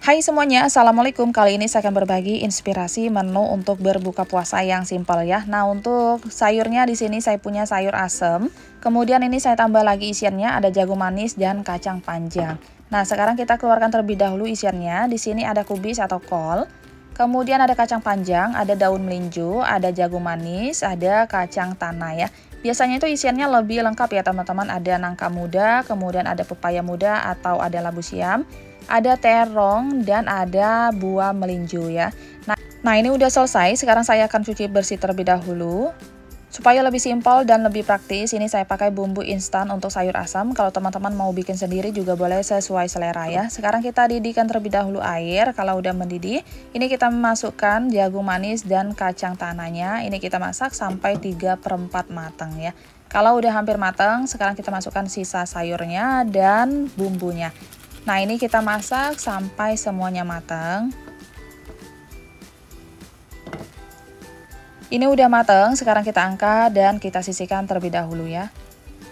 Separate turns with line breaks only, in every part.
Hai semuanya, Assalamualaikum. Kali ini saya akan berbagi inspirasi menu untuk berbuka puasa yang simpel ya. Nah, untuk sayurnya di sini saya punya sayur asem. Kemudian ini saya tambah lagi isiannya ada jagung manis dan kacang panjang. Nah, sekarang kita keluarkan terlebih dahulu isiannya. Di sini ada kubis atau kol. Kemudian ada kacang panjang, ada daun melinjo, ada jagung manis, ada kacang tanah ya. Biasanya itu isiannya lebih lengkap ya teman-teman. Ada nangka muda, kemudian ada pepaya muda atau ada labu siam, ada terong, dan ada buah melinjo ya. Nah ini udah selesai, sekarang saya akan cuci bersih terlebih dahulu. Supaya lebih simpel dan lebih praktis, ini saya pakai bumbu instan untuk sayur asam. Kalau teman-teman mau bikin sendiri juga boleh sesuai selera ya. Sekarang kita didihkan terlebih dahulu air. Kalau udah mendidih, ini kita memasukkan jagung manis dan kacang tanahnya. Ini kita masak sampai 3/4 matang ya. Kalau udah hampir matang, sekarang kita masukkan sisa sayurnya dan bumbunya. Nah ini kita masak sampai semuanya matang. Ini udah matang, sekarang kita angkat dan kita sisihkan terlebih dahulu ya.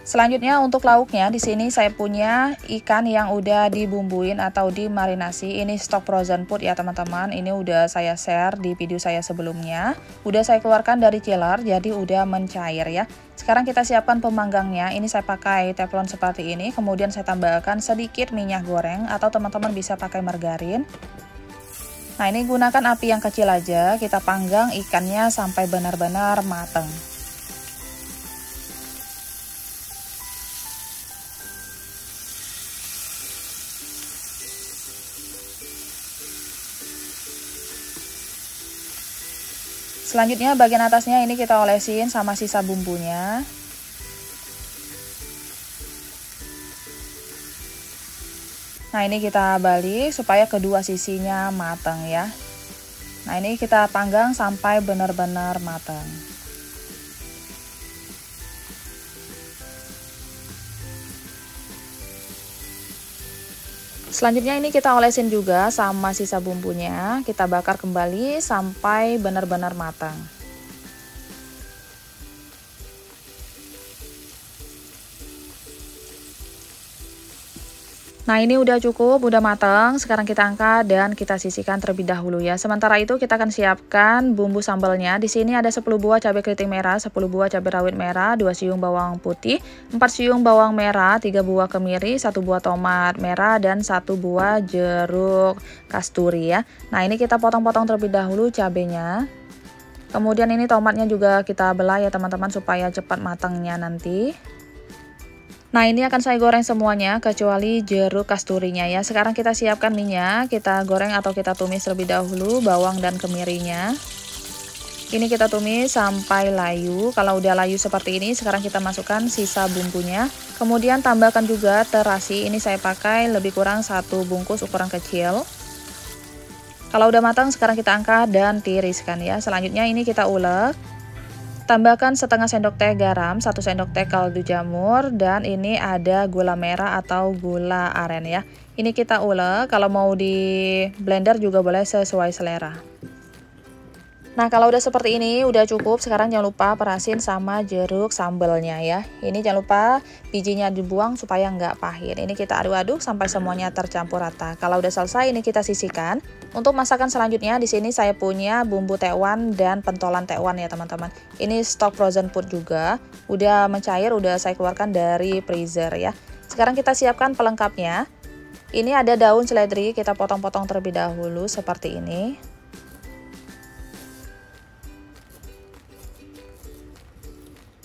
Selanjutnya untuk lauknya, di sini saya punya ikan yang udah dibumbuin atau dimarinasi. Ini stok frozen food ya teman-teman. Ini udah saya share di video saya sebelumnya. Udah saya keluarkan dari chiller, jadi udah mencair ya. Sekarang kita siapkan pemanggangnya. Ini saya pakai teflon seperti ini. Kemudian saya tambahkan sedikit minyak goreng atau teman-teman bisa pakai margarin. Nah ini gunakan api yang kecil aja, kita panggang ikannya sampai benar-benar matang. Selanjutnya bagian atasnya ini kita olesin sama sisa bumbunya. Nah ini kita balik supaya kedua sisinya matang ya. Nah ini kita panggang sampai benar-benar matang. Selanjutnya ini kita olesin juga sama sisa bumbunya. Kita bakar kembali sampai benar-benar matang. Nah ini udah cukup, udah matang. Sekarang kita angkat dan kita sisihkan terlebih dahulu ya. Sementara itu kita akan siapkan bumbu sambalnya. Di sini ada 10 buah cabai keriting merah, 10 buah cabai rawit merah, 2 siung bawang putih, 4 siung bawang merah, 3 buah kemiri, 1 buah tomat merah, dan 1 buah jeruk kasturi ya. Nah ini kita potong-potong terlebih dahulu cabenya. Kemudian ini tomatnya juga kita belah ya teman-teman supaya cepat matangnya nanti. Nah ini akan saya goreng semuanya kecuali jeruk kasturinya ya. Sekarang kita siapkan minyak, kita goreng atau kita tumis terlebih dahulu bawang dan kemirinya. Ini kita tumis sampai layu. Kalau udah layu seperti ini, sekarang kita masukkan sisa bumbunya. Kemudian tambahkan juga terasi, ini saya pakai lebih kurang 1 bungkus ukuran kecil. Kalau udah matang sekarang kita angkat dan tiriskan ya. Selanjutnya ini kita ulek. Tambahkan setengah sendok teh garam, 1 sendok teh kaldu jamur, dan ini ada gula merah atau gula aren ya. Ini kita ulek, kalau mau di blender juga boleh sesuai selera. Nah kalau udah seperti ini udah cukup, sekarang jangan lupa perasin sama jeruk sambelnya ya. Ini jangan lupa bijinya dibuang supaya nggak pahit. Ini kita aduk-aduk sampai semuanya tercampur rata. Kalau udah selesai ini kita sisihkan. Untuk masakan selanjutnya di sini saya punya bumbu tekwan dan pentolan tekwan ya teman-teman. Ini stok frozen food juga. Udah mencair, udah saya keluarkan dari freezer ya. Sekarang kita siapkan pelengkapnya. Ini ada daun seledri, kita potong-potong terlebih dahulu seperti ini.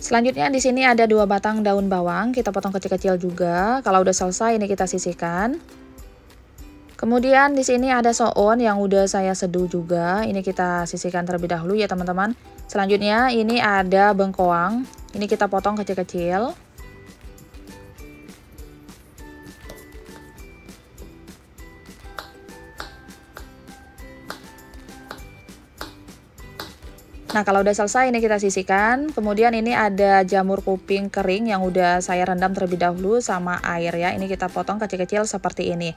Selanjutnya di sini ada 2 batang daun bawang, kita potong kecil-kecil juga. Kalau udah selesai ini kita sisihkan. Kemudian di sini ada soun yang udah saya seduh juga. Ini kita sisihkan terlebih dahulu ya teman-teman. Selanjutnya ini ada bengkoang. Ini kita potong kecil-kecil. Nah kalau udah selesai ini kita sisihkan. Kemudian ini ada jamur kuping kering yang udah saya rendam terlebih dahulu sama air ya. Ini kita potong kecil-kecil seperti ini.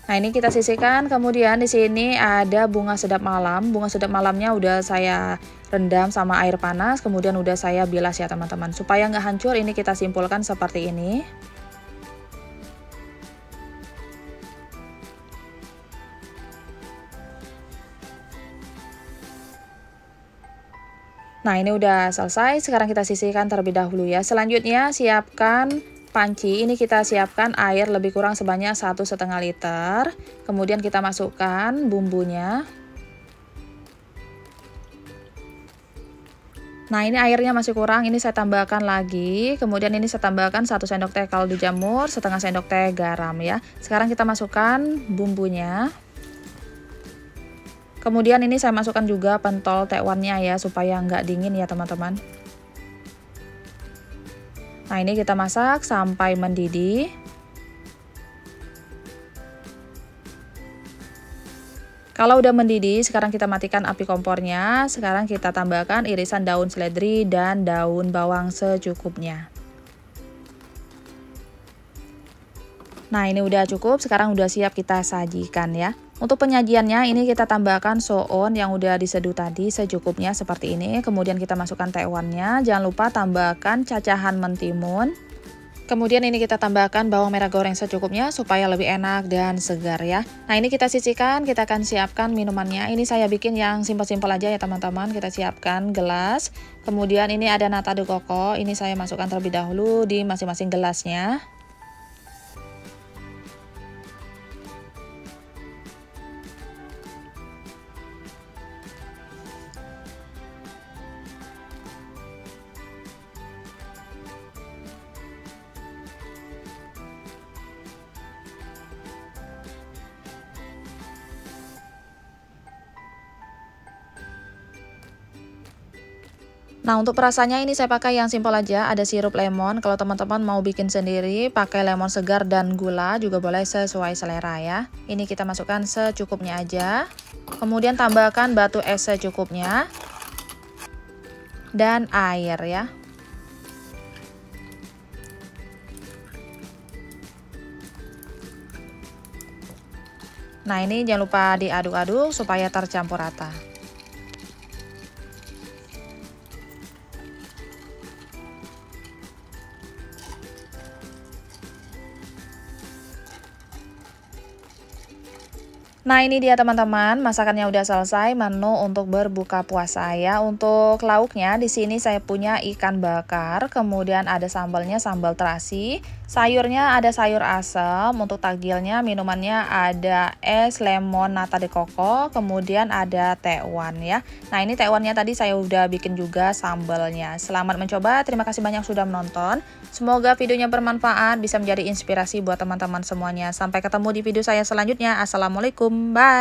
Nah ini kita sisihkan. Kemudian di sini ada bunga sedap malam. Bunga sedap malamnya udah saya rendam sama air panas. Kemudian udah saya bilas ya teman-teman. Supaya nggak hancur ini kita simpulkan seperti ini. Nah, ini udah selesai. Sekarang kita sisihkan terlebih dahulu ya. Selanjutnya siapkan panci. Ini kita siapkan air lebih kurang sebanyak 1,5 liter. Kemudian kita masukkan bumbunya. Nah, ini airnya masih kurang, ini saya tambahkan lagi. Kemudian ini saya tambahkan 1 sendok teh kaldu jamur, setengah sendok teh garam ya. Sekarang kita masukkan bumbunya. Kemudian ini saya masukkan juga pentol tekwannya ya, supaya nggak dingin ya teman-teman. Nah, ini kita masak sampai mendidih. Kalau udah mendidih, sekarang kita matikan api kompornya. Sekarang kita tambahkan irisan daun seledri dan daun bawang secukupnya. Nah, ini udah cukup, sekarang udah siap kita sajikan ya. Untuk penyajiannya ini kita tambahkan soun yang udah diseduh tadi secukupnya seperti ini. Kemudian kita masukkan tekwannya, jangan lupa tambahkan cacahan mentimun. Kemudian ini kita tambahkan bawang merah goreng secukupnya supaya lebih enak dan segar ya. Nah, ini kita sisihkan, kita akan siapkan minumannya. Ini saya bikin yang simpel-simpel aja ya teman-teman. Kita siapkan gelas. Kemudian ini ada nata de coco, ini saya masukkan terlebih dahulu di masing-masing gelasnya. Nah, untuk perasannya ini saya pakai yang simpel aja, ada sirup lemon. Kalau teman-teman mau bikin sendiri, pakai lemon segar dan gula juga boleh sesuai selera ya. Ini kita masukkan secukupnya aja. Kemudian tambahkan batu es secukupnya. Dan air ya. Nah, ini jangan lupa diaduk-aduk supaya tercampur rata. Nah, ini dia teman-teman, masakannya udah selesai, menu untuk berbuka puasa ya. Untuk lauknya di sini saya punya ikan bakar, kemudian ada sambalnya, sambal terasi. Sayurnya ada sayur asem, untuk takjilnya minumannya ada es lemon nata de coco, kemudian ada tekwan ya. Nah, ini tekwannya tadi saya udah bikin juga sambalnya. Selamat mencoba, terima kasih banyak sudah menonton. Semoga videonya bermanfaat, bisa menjadi inspirasi buat teman-teman semuanya. Sampai ketemu di video saya selanjutnya. Assalamualaikum, bye!